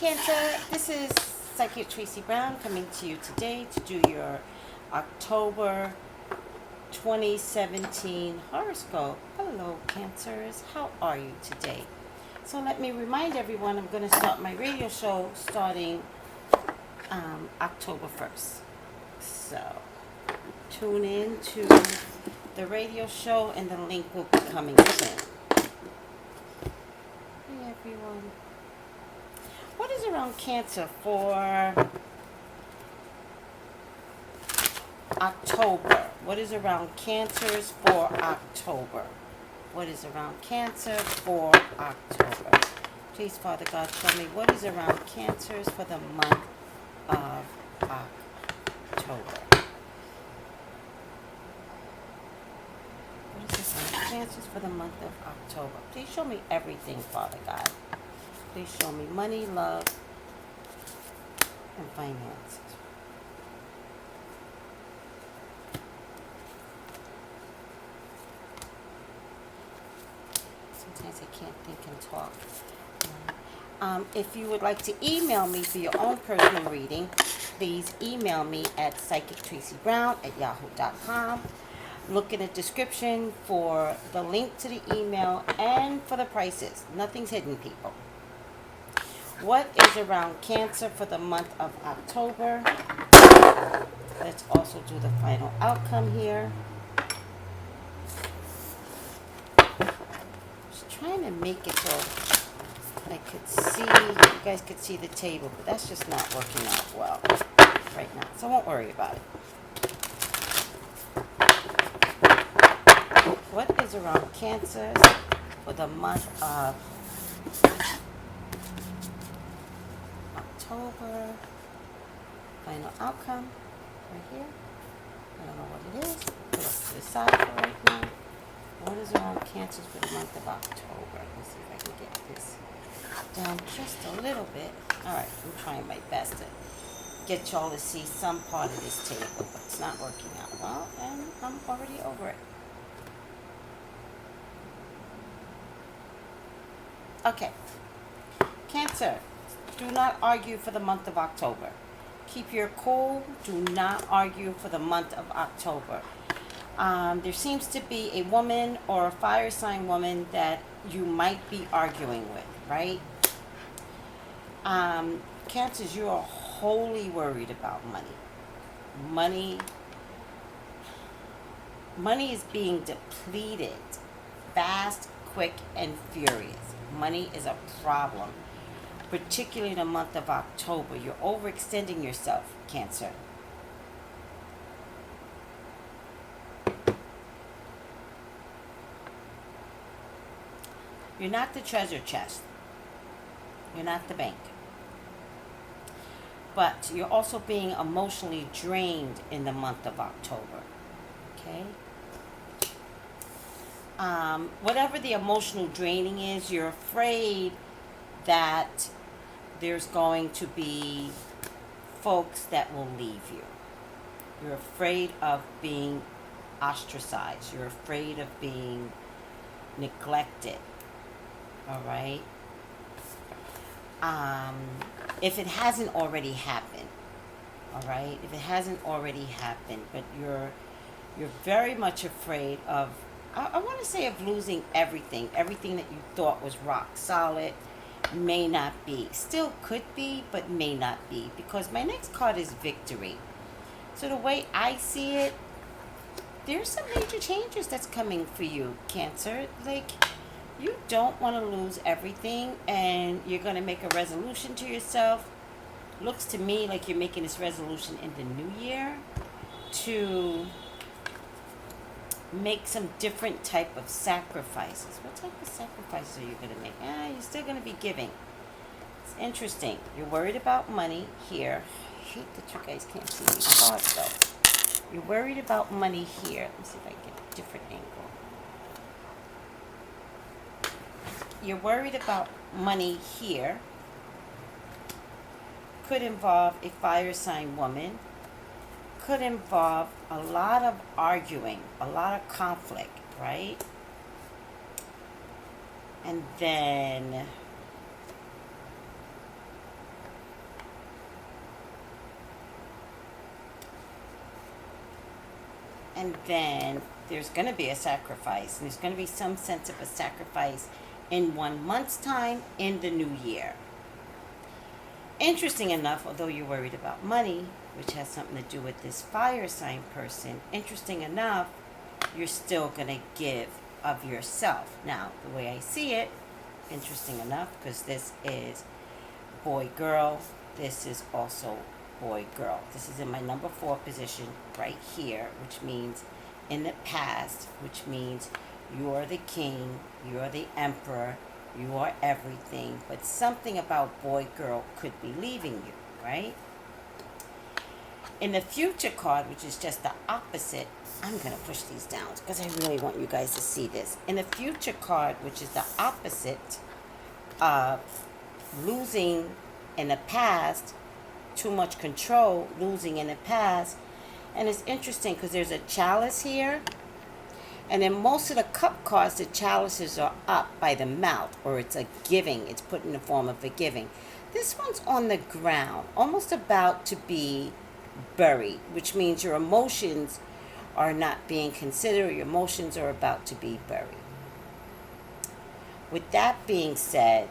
Cancer. This is Psychic Tracy Brown coming to you today to do your October 2017 horoscope. Hello, Cancers. How are you today? So let me remind everyone, I'm going to start my radio show starting October 1st. So tune in to the radio show and the link will be coming soon. Hey, everyone. What is around Cancer for October? What is around Cancers for October? What is around Cancer for October? Please, Father God, show me what is around Cancers for the month of October. What is around Cancers for the month of October? Please show me everything, Father God. Please show me money, love, and finances. Sometimes I can't think and talk. If you would like to email me for your own personal reading, please email me at psychictraceybrown@yahoo.com. Look in the description for the link to the email and for the prices. Nothing's hidden, people. What is around Cancer for the month of October? Let's also do the final outcome here. Just trying to make it so I could see, you guys could see the table, but that's just not working out well right now. So I won't worry about it. What is around Cancer for the month of October? Final outcome right here. I don't know what it is. Put it to the side for right now. What is around Cancer for the month of October? Let's see if I can get this down just a little bit. Alright, I'm trying my best to get y'all to see some part of this table, but it's not working out well, and I'm already over it. Okay. Cancer, do not argue for the month of October. Keep your cool. Do not argue for the month of October. There seems to be a woman or a fire sign woman that you might be arguing with, right? Cancers, you are wholly worried about money. Money is being depleted fast, quick, and furious. Money is a problem, particularly in the month of October. You're overextending yourself, Cancer. You're not the treasure chest. You're not the bank. But you're also being emotionally drained in the month of October. Okay? Whatever the emotional draining is, you're afraid that there's going to be folks that will leave you. You're afraid of being ostracized. You're afraid of being neglected. All right? If it hasn't already happened, all right? If it hasn't already happened, but you're very much afraid of, I want to say, of losing everything. Everything that you thought was rock solid may not be. Still could be, but may not be. Because my next card is victory. So the way I see it, there's some major changes that's coming for you, Cancer. Like, you don't want to lose everything, and you're going to make a resolution to yourself. Looks to me like you're making this resolution in the new year to make some different type of sacrifices. What type of sacrifices are you going to make? You're still going to be giving. It's interesting. You're worried about money here. I hate that you guys can't see these cards, though. You're worried about money here. Let me see if I can get a different angle. You're worried about money here. Could involve a fire sign woman. Could involve a lot of arguing, a lot of conflict, right? And then and then there's going to be a sacrifice. And there's going to be some sense of a sacrifice in 1 month's time in the new year. Interesting enough, although you're worried about money, which has something to do with this fire sign person, interesting enough, you're still going to give of yourself. Now, the way I see it, interesting enough, because this is boy-girl, this is also boy-girl. This is in my number 4 position right here, which means in the past, which means you are the king, you are the emperor, you are everything, but something about boy-girl could be leaving you, right? In the future card, which is just the opposite, I'm going to push these down because I really want you guys to see this. In the future card, which is the opposite of losing in the past, too much control, losing in the past, and it's interesting because there's a chalice here. And in most of the cup cards, the chalices are up by the mouth, or it's a giving. It's put in the form of a giving. This one's on the ground, almost about to be buried, which means your emotions are not being considered. Your emotions are about to be buried. With that being said,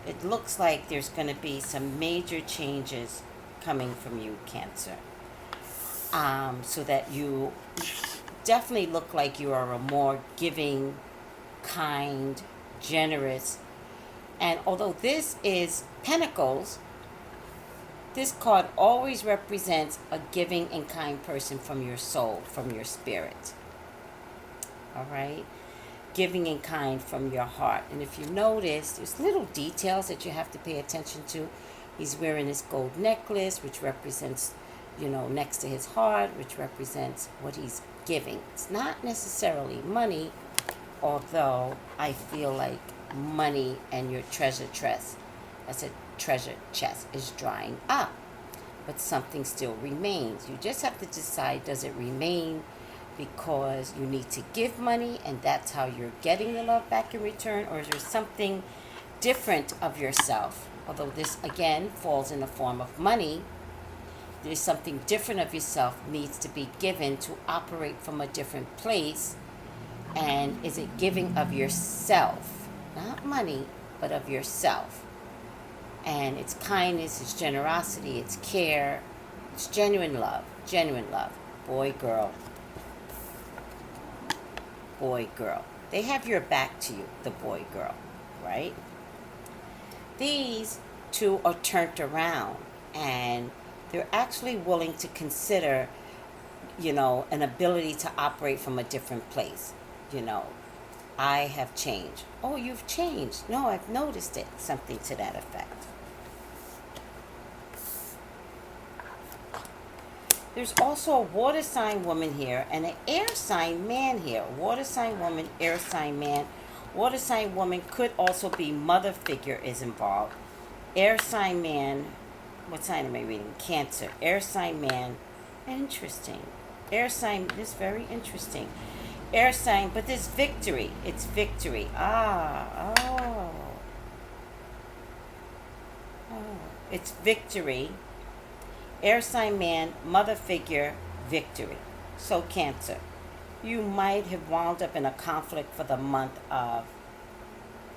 it looks like there's going to be some major changes coming from you, Cancer. So that you definitely look like you are a more giving, kind, generous. And although this is Pentacles, this card always represents a giving and kind person from your soul, from your spirit. All right? Giving and kind from your heart. And if you notice, there's little details that you have to pay attention to. He's wearing this gold necklace, which represents, next to his heart, which represents what he's giving. It's not necessarily money, although I feel like money and your treasure chest, that's a treasure chest, is drying up. But something still remains. You just have to decide, does it remain because you need to give money and that's how you're getting the love back in return, or is there something different of yourself? Although this again falls in the form of money, there's something different of yourself needs to be given to operate from a different place. And is it giving of yourself? Not money, but of yourself. And it's kindness, it's generosity, it's care, it's genuine love. Boy, girl. Boy, girl. They have your back to you, the boy, girl, right? These two are turned around and they're actually willing to consider, an ability to operate from a different place. I have changed. Oh, you've changed. No, I've noticed it. Something to that effect. There's also a water sign woman here and an air sign man here. Water sign woman, air sign man. Water sign woman could also be mother figure is involved. Air sign man, what sign am I reading? Cancer. Air sign man, interesting. Air sign is very interesting. Air sign, but there's victory. It's victory. It's victory. Air sign man, mother figure, victory. So Cancer, you might have wound up in a conflict for the month of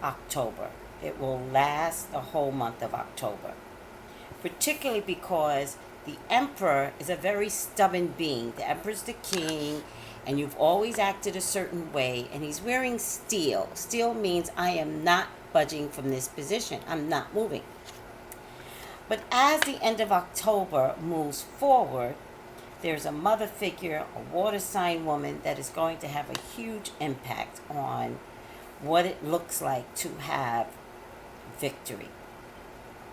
October. It will last the whole month of October. Particularly because the Emperor is a very stubborn being. The Emperor's the king, and you've always acted a certain way, and he's wearing steel. Steel means I am not budging from this position. I'm not moving. But as the end of October moves forward, there's a mother figure, a water sign woman that is going to have a huge impact on what it looks like to have victory.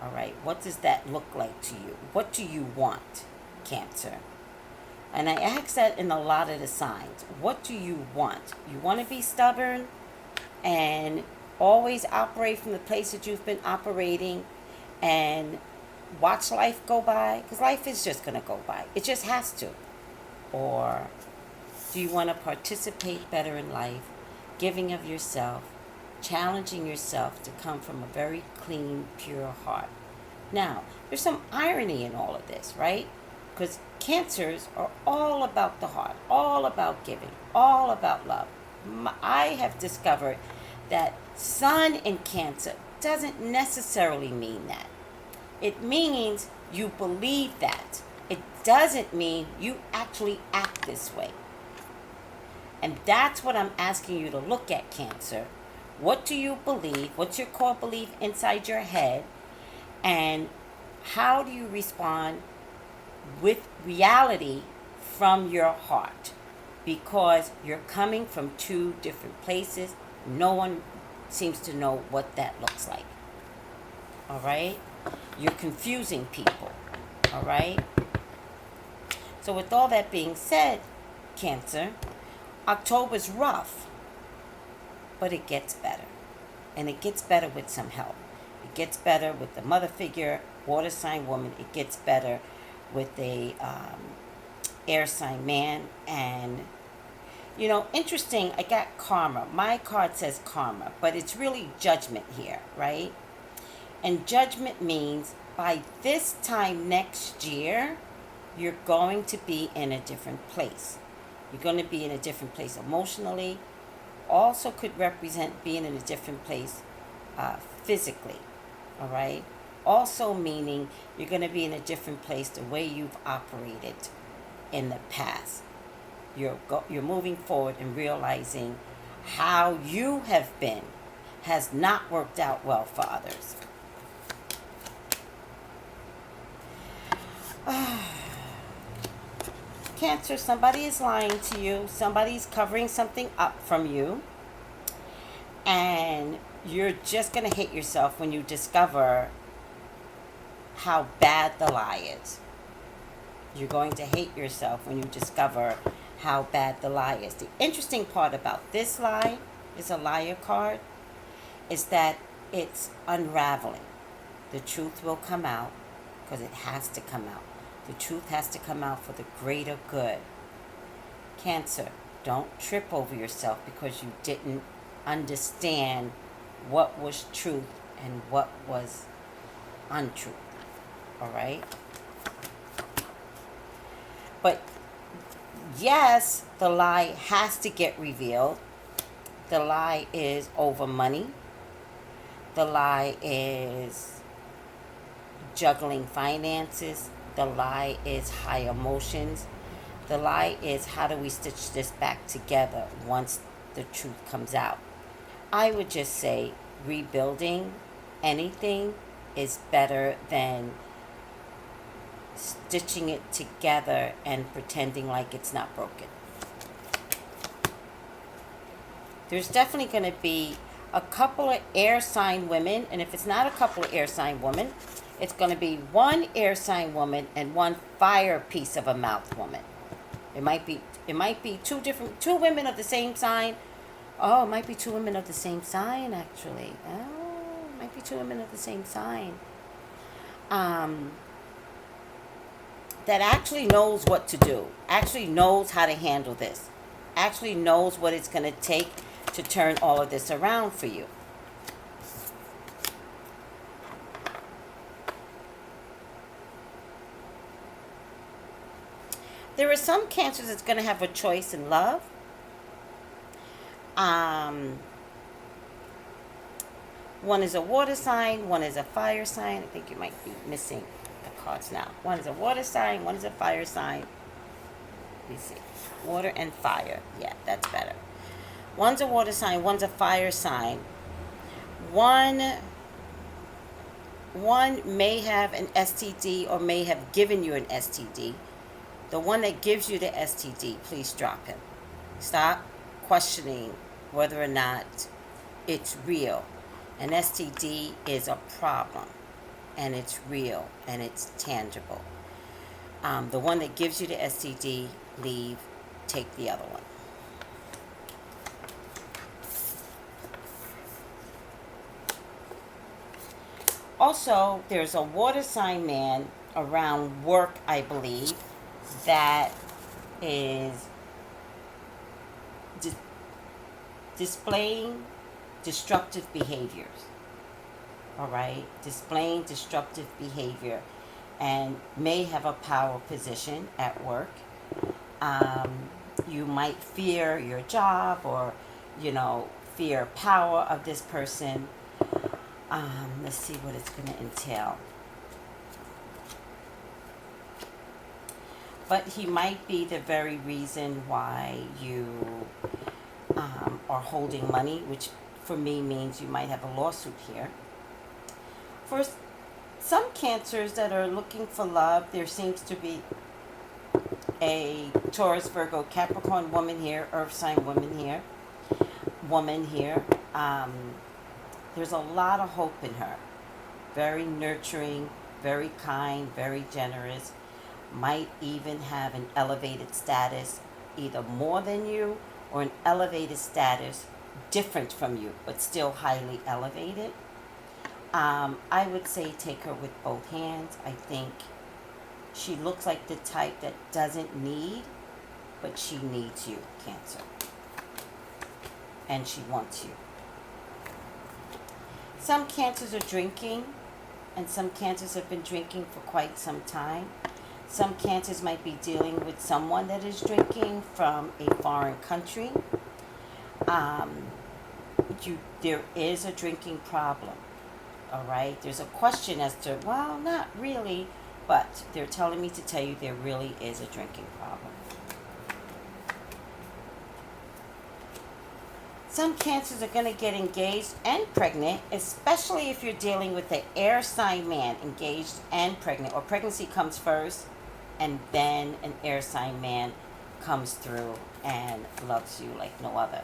All right, what does that look like to you? What do you want, Cancer? And I ask that in a lot of the signs. What do you want? You want to be stubborn and always operate from the place that you've been operating and watch life go by? Because life is just going to go by. It just has to. Or do you want to participate better in life, giving of yourself, challenging yourself to come from a very clean, pure heart? Now, there's some irony in all of this, right? Because Cancers are all about the heart, all about giving, all about love. I have discovered that Sun in Cancer doesn't necessarily mean that. It means you believe that. It doesn't mean you actually act this way. And that's what I'm asking you to look at, Cancer. What do you believe? What's your core belief inside your head? And how do you respond with reality from your heart? Because you're coming from two different places. No one seems to know what that looks like. All right? You're confusing people. All right? So with all that being said, Cancer, October's rough, but it gets better. And it gets better with some help. It gets better with the mother figure, water sign woman. It gets better with a air sign man. And, you know, interesting, I got karma. My card says karma, but it's really judgment here, right? And judgment means by this time next year, you're going to be in a different place. You're going to be in a different place emotionally. Also could represent being in a different place physically. All right? Also meaning you're going to be in a different place the way you've operated in the past. You're moving forward and realizing how you have been has not worked out well for others. Cancer, somebody is lying to you. Somebody's covering something up from you. And you're just going to hate yourself when you discover how bad the lie is. You're going to hate yourself when you discover how bad the lie is. The interesting part about this lie, is a liar card, is that it's unraveling. The truth will come out because it has to come out. The truth has to come out for the greater good. Cancer, don't trip over yourself because you didn't understand what was truth and what was untruth. All right? But yes, the lie has to get revealed. The lie is over money. The lie is juggling finances. The lie is high emotions. The lie is how do we stitch this back together once the truth comes out. I would just say rebuilding anything is better than stitching it together and pretending like it's not broken. There's definitely going to be a couple of air sign women, and if it's not a couple of air sign women, it's going to be one air sign woman and one fire piece of a mouth woman. It might be two women of the same sign. Oh, it might be two women of the same sign, actually. Oh, it might be two women of the same sign. That actually knows what to do, actually knows how to handle this, actually knows what it's going to take to turn all of this around for you. There are some Cancers that's going to have a choice in love. One is a water sign, one is a fire sign. I think you might be missing the cards now. One is a water sign, one is a fire sign. Let me see. Water and fire. Yeah, that's better. One's a water sign, one's a fire sign. One may have an STD or may have given you an STD. The one that gives you the STD, please drop him. Stop questioning whether or not it's real. An STD is a problem, and it's real, and it's tangible. The one that gives you the STD, leave, take the other one. Also, there's a water sign man around work, I believe, that is displaying destructive behaviors. All right? Displaying destructive behavior. and may have a power position at work. You might fear your job, or, fear power of this person. Let's see what it's going to entail. But he might be the very reason why you are holding money, which for me means you might have a lawsuit here. For some Cancers that are looking for love, there seems to be a Taurus, Virgo, Capricorn woman here, Earth sign woman here. There's a lot of hope in her. Very nurturing, very kind, very generous. Might even have an elevated status, either more than you or an elevated status different from you, but still highly elevated. I would say take her with both hands. I think she looks like the type that doesn't need, but she needs you, Cancer. And she wants you. Some Cancers are drinking, and some Cancers have been drinking for quite some time. Some Cancers might be dealing with someone that is drinking from a foreign country. There is a drinking problem. All right. There's a question as to, well, not really, but they're telling me to tell you there really is a drinking problem. Some Cancers are going to get engaged and pregnant, especially if you're dealing with the air sign man, engaged and pregnant, or pregnancy comes first and then an air sign man comes through and loves you like no other.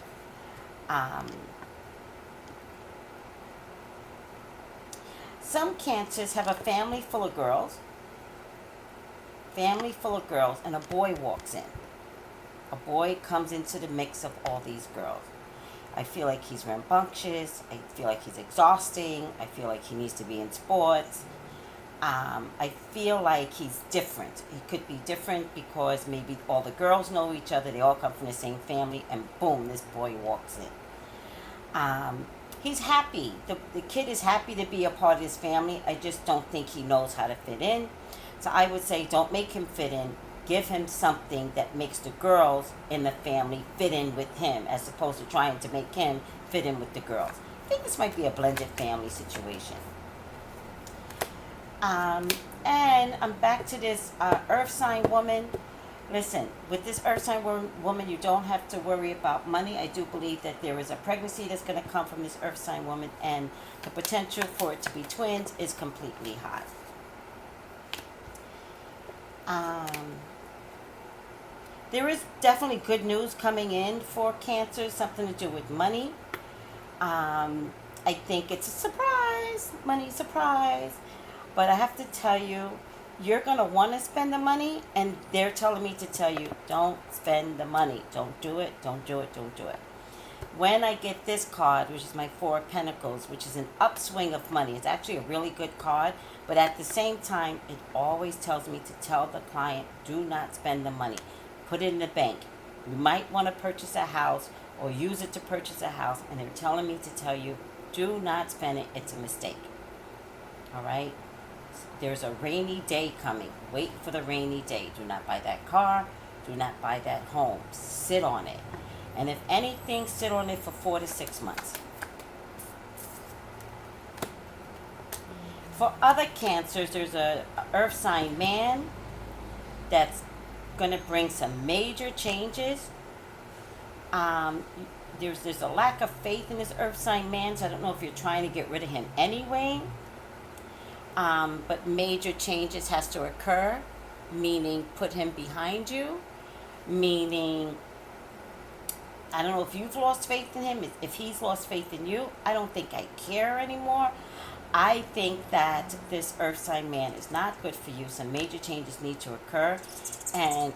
Some Cancers have a family full of girls, and a boy walks in. A boy comes into the mix of all these girls. I feel like he's rambunctious. I feel like he's exhausting. I feel like he needs to be in sports. I feel like he's different. He could be different because maybe all the girls know each other. They all come from the same family, and boom, this boy walks in. He's happy. The kid is happy to be a part of his family. I just don't think he knows how to fit in. So I would say don't make him fit in. Give him something that makes the girls in the family fit in with him, as opposed to trying to make him fit in with the girls. I think this might be a blended family situation. And I'm back to this earth sign woman. Listen, with this earth sign woman, you don't have to worry about money. I do believe that there is a pregnancy that's going to come from this earth sign woman, and the potential for it to be twins is completely high. There is definitely good news coming in for Cancer, something to do with money. I think it's a surprise, money surprise. But I have to tell you, you're going to want to spend the money, and they're telling me to tell you, don't spend the money. Don't do it, don't do it, don't do it. When I get this card, which is my Four of Pentacles, which is an upswing of money, it's actually a really good card, but at the same time, it always tells me to tell the client, do not spend the money. Put it in the bank. You might want to purchase a house or use it to purchase a house, and they're telling me to tell you, do not spend it. It's a mistake. All right? There's a rainy day coming. Wait for the rainy day. Do not buy that car. Do not buy that home. Sit on it. And if anything, sit on it for 4 to 6 months. For other Cancers, there's a earth sign man that's going to bring some major changes. There's a lack of faith in this earth sign man, so I don't know if you're trying to get rid of him anyway. But major changes has to occur, meaning put him behind you, meaning I don't know if you've lost faith in him, if he's lost faith in you. I don't think I care anymore. I think that this earth sign man is not good for you. Some major changes need to occur, and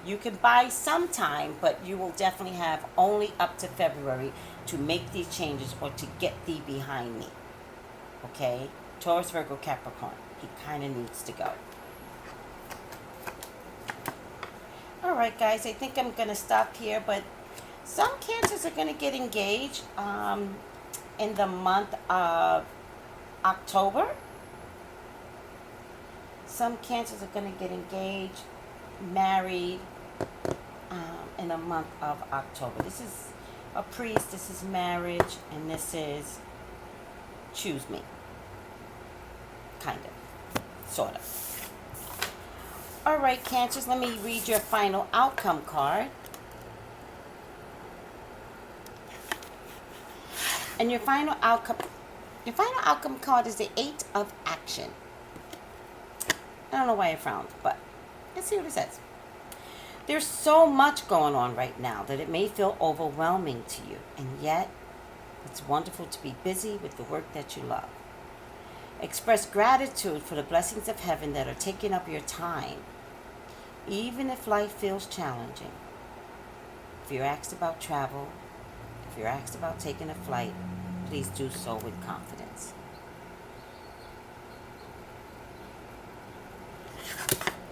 you can buy some time, but you will definitely have only up to February to make these changes or to get thee behind me. Okay? Taurus, Virgo, Capricorn. He kind of needs to go. All right, guys. I think I'm going to stop here, but some Cancers are going to get engaged in the month of October. Some Cancers are going to get engaged, married in the month of October. This is a priest, this is marriage, and this is choose me. Kind of. Sort of. All right, Cancers, let me read your final outcome card. And your final outcome card is the 8 of Action. I don't know why I frowned, but let's see what it says. There's so much going on right now that it may feel overwhelming to you, and yet it's wonderful to be busy with the work that you love. Express gratitude for the blessings of heaven that are taking up your time, even if life feels challenging. If you're asked about travel, if you're asked about taking a flight, please do so with confidence.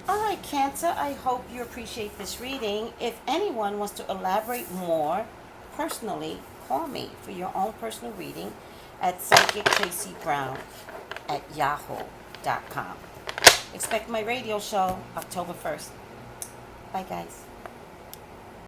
Alright, Cancer, I hope you appreciate this reading. If anyone wants to elaborate more personally, call me for your own personal reading at psychictraceybrown at yahoo.com. Expect my radio show October 1st. Bye, guys.